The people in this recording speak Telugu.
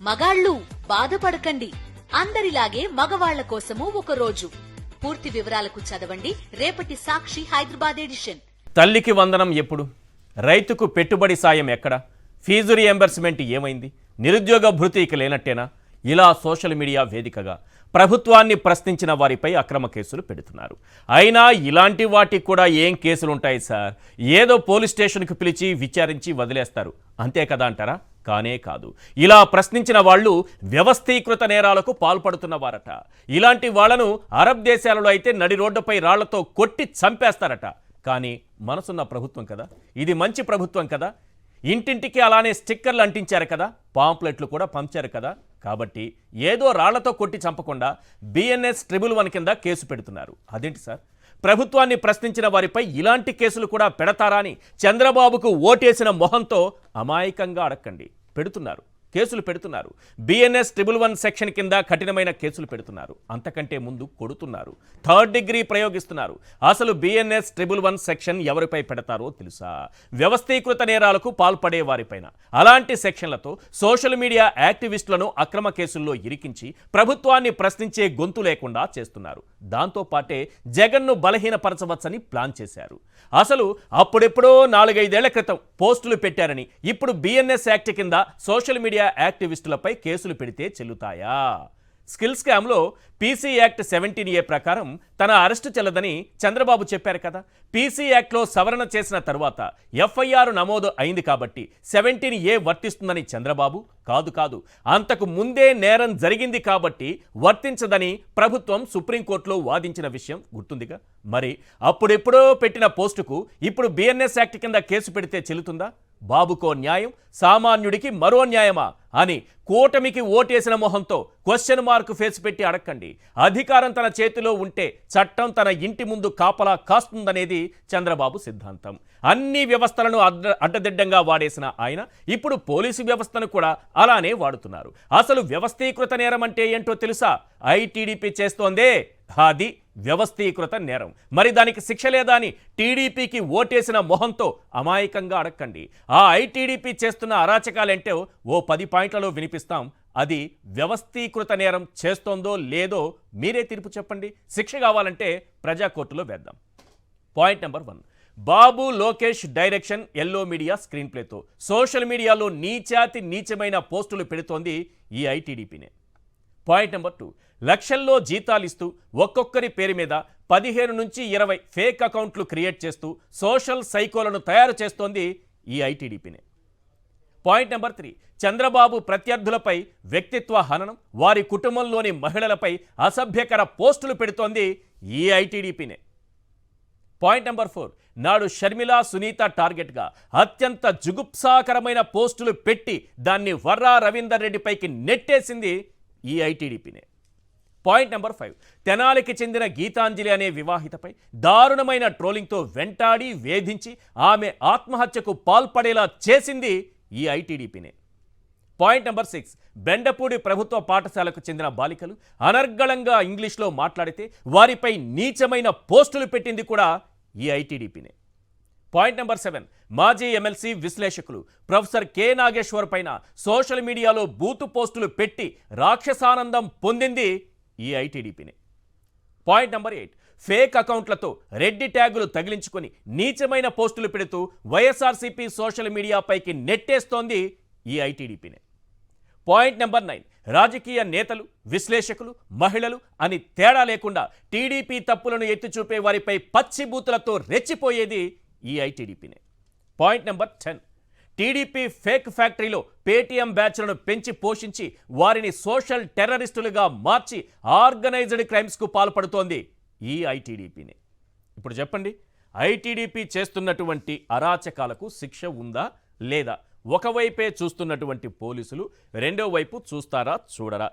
మగాళ్ళు బాధపడకండి, అందరిలాగే మగవాళ్ల కోసము ఒక రోజు. పూర్తి వివరాలకు చదవండి రేపటి సాక్షి హైదరాబాద్ ఎడిషన్. తల్లికి వందనం ఎప్పుడు? రైతుకు పెట్టుబడి సాయం ఎక్కడ? ఫీజు రియంబర్స్మెంట్ ఏమైంది? నిరుద్యోగ భృతి ఇక లేనట్టేనా? ఇలా సోషల్ మీడియా వేదికగా ప్రభుత్వాన్ని ప్రశ్నించిన వారిపై అక్రమ కేసులు పెడుతున్నారు. అయినా ఇలాంటి వాటికి కూడా ఏం కేసులుంటాయి సార్? ఏదో పోలీస్ స్టేషన్కు పిలిచి విచారించి వదిలేస్తారు, అంతే కదా అంటారా? కానే కాదు. ఇలా ప్రశ్నించిన వాళ్ళు వ్యవస్థీకృత నేరాలకు పాల్పడుతున్నవారట. ఇలాంటి వాళ్లను అరబ్ దేశాలలో అయితే నడి రోడ్డుపై రాళ్లతో కొట్టి చంపేస్తారట. కానీ మనసున్న ప్రభుత్వం కదా, ఇది మంచి ప్రభుత్వం కదా, ఇంటింటికి అలానే స్టిక్కర్లు అంటించారు కదా, పాంప్లెట్లు కూడా పంచారు కదా. కాబట్టి ఏదో రాళ్లతో కొట్టి చంపకుండా BNS 111 కింద కేసు పెడుతున్నారు. అదేంటి సార్? ప్రభుత్వాన్ని ప్రశ్నించిన వారిపై ఇలాంటి కేసులు కూడా పెడతారా అని చంద్రబాబుకు ఓటేసిన మొహంతో అమాయకంగా అడక్కండి, కేసులు పెడుతున్నారు. BNS 111 సెక్షన్ కింద కఠినమైన కేసులు పెడుతున్నారు. అంతకంటే ముందు కొడుతున్నారు, 3rd డిగ్రీ ప్రయోగిస్తున్నారు. అసలు BNS 111 సెక్షన్ ఎవరిపై పెడతారో తెలుసా? వ్యవస్థీకృత నేరాలకు పాల్పడే వారిపైన. అలాంటి సెక్షన్లతో సోషల్ మీడియా యాక్టివిస్టులను అక్రమ కేసుల్లో ఇరికించి ప్రభుత్వాన్ని ప్రశ్నించే గొంతు లేకుండా చేస్తున్నారు. దాంతోపాటే జగన్ను బలహీనపరచవచ్చని ప్లాన్ చేశారు. అసలు అప్పుడెప్పుడో 4-5 ఏళ్ల క్రితం పోస్టులు పెట్టారని ఇప్పుడు BNS యాక్ట్ కింద సోషల్ మీడియా యాక్టివిస్టులపై కేసులు పెడితే చెల్లుతాయా? స్కిల్ స్కామ్లో PC యాక్ట్ 17A ప్రకారం తన అరెస్టు చెల్లదని చంద్రబాబు చెప్పారు కదా. PC యాక్ట్లో సవరణ చేసిన తర్వాత FIR నమోదు అయింది కాబట్టి 17A వర్తిస్తుందని చంద్రబాబు కాదు, అంతకు ముందే నేరం జరిగింది కాబట్టి వర్తించదని ప్రభుత్వం సుప్రీంకోర్టులో వాదించిన విషయం గుర్తుందిగా. మరి అప్పుడెప్పుడో పెట్టిన పోస్టుకు ఇప్పుడు BNS యాక్ట్ కింద కేసు పెడితే చెల్లుతుందా? బాబుకో న్యాయం, సామాన్యుడికి మరో న్యాయమా అని కూటమికి ఓటేసిన మొహంతో క్వశ్చన్ మార్క్ ఫేస్ పెట్టి అడక్కండి. అధికారం తన చేతిలో ఉంటే చట్టం తన ఇంటి ముందు కాపలా కాస్తుందనేది చంద్రబాబు సిద్ధాంతం. అన్ని వ్యవస్థలను అడ్డదిడ్డంగా వాడేసిన ఆయన ఇప్పుడు పోలీసు వ్యవస్థను కూడా అలానే వాడుతున్నారు. అసలు వ్యవస్థీకృత నేరం అంటే ఏంటో తెలుసా? ఐటీడీపీ చేస్తోందే అది వ్యవస్థీకృత నేరం. మరి దానికి శిక్ష లేదా అని టీడీపీకి ఓటేసిన మొహంతో అమాయకంగా అడక్కండి. ఆ ఐటీడీపీ చేస్తున్న అరాచకాలంటే ఓ 10 పాయింట్లలో వినిపిస్తాం. అది వ్యవస్థీకృత నేరం చేస్తోందో లేదో మీరే తీర్పు చెప్పండి. శిక్ష కావాలంటే ప్రజా కోర్టులో వేద్దాం. Point number 1, Babu Lokesh direction yellow media screen ప్లేతో సోషల్ మీడియాలో నీచమైన పోస్టులు పెడుతోంది ఈ ఐటీడీపీనే. పాయింట్ నెంబర్ 2, లక్షల్లో జీతాలిస్తూ ఒక్కొక్కరి పేరు మీద 15 నుంచి 20 ఫేక్ అకౌంట్లు క్రియేట్ చేస్తూ సోషల్ సైకోలను తయారు చేస్తోంది ఈ ఐటీడీపీనే. పాయింట్ నెంబర్ 3, చంద్రబాబు ప్రత్యర్థులపై వ్యక్తిత్వ హననం, వారి కుటుంబంలోని మహిళలపై అసభ్యకర పోస్టులు పెడుతోంది ఈ ఐటీడీపీనే. పాయింట్ నెంబర్ 4, నాడు షర్మిల సునీత టార్గెట్గా అత్యంత జుగుప్సాకరమైన పోస్టులు పెట్టి దాన్ని వర్రా రవీందర్ రెడ్డిపైకి నెట్టేసింది ఈ ఐటీడీపీనే. పాయింట్ నెంబర్ 5, తెనాలికి చెందిన గీతాంజలి అనే వివాహితపై దారుణమైన ట్రోలింగ్తో వెంటాడి వేధించి ఆమె ఆత్మహత్యకు పాల్పడేలా చేసింది ఈ ఐటీడీపీనే. పాయింట్ నెంబర్ 6, బెండపూడి ప్రభుత్వ పాఠశాలకు చెందిన బాలికలు అనర్గళంగా ఇంగ్లీష్లో మాట్లాడితే వారిపై నీచమైన పోస్టులు పెట్టింది కూడా ఈ ఐటీడీపీనే. పాయింట్ నెంబర్ 7, మాజీ ఎమ్మెల్సీ విశ్లేషకులు ప్రొఫెసర్ K నాగేశ్వర్ పైన సోషల్ మీడియాలో బూతు పోస్టులు పెట్టి రాక్షసానందం పొందింది ఈ ఐటీడీపీనే. పాయింట్ నెంబర్ 8, ఫేక్ అకౌంట్లతో రెడ్డి ట్యాగులు తగిలించుకొని నీచమైన పోస్టులు పెడుతూ వైఎస్ఆర్సీపీ సోషల్ మీడియాపైకి నెట్టేస్తోంది ఈ ఐటీడీపీనే. పాయింట్ నెంబర్ 9, రాజకీయ నేతలు, విశ్లేషకులు, మహిళలు అని తేడా లేకుండా టీడీపీ తప్పులను ఎత్తిచూపే వారిపై పచ్చిబూతులతో రెచ్చిపోయేది ఈ ఐటీడీపీనే. పాయింట్ నెంబర్ 10, టీడీపీ ఫేక్ ఫ్యాక్టరీలో పేటీఎం బ్యాచ్లను పెంచి పోషించి వారిని సోషల్ టెర్రరిస్టులుగా మార్చి ఆర్గనైజ్డ్ క్రైమ్స్కు పాల్పడుతోంది ఈ ఐటీడీపీనే. ఇప్పుడు చెప్పండి, ఐటీడీపీ చేస్తున్నటువంటి అరాచకాలకు శిక్ష ఉందా లేదా? ఒకవైపే చూస్తున్నటువంటి పోలీసులు రెండో వైపు చూస్తారా చూడరా?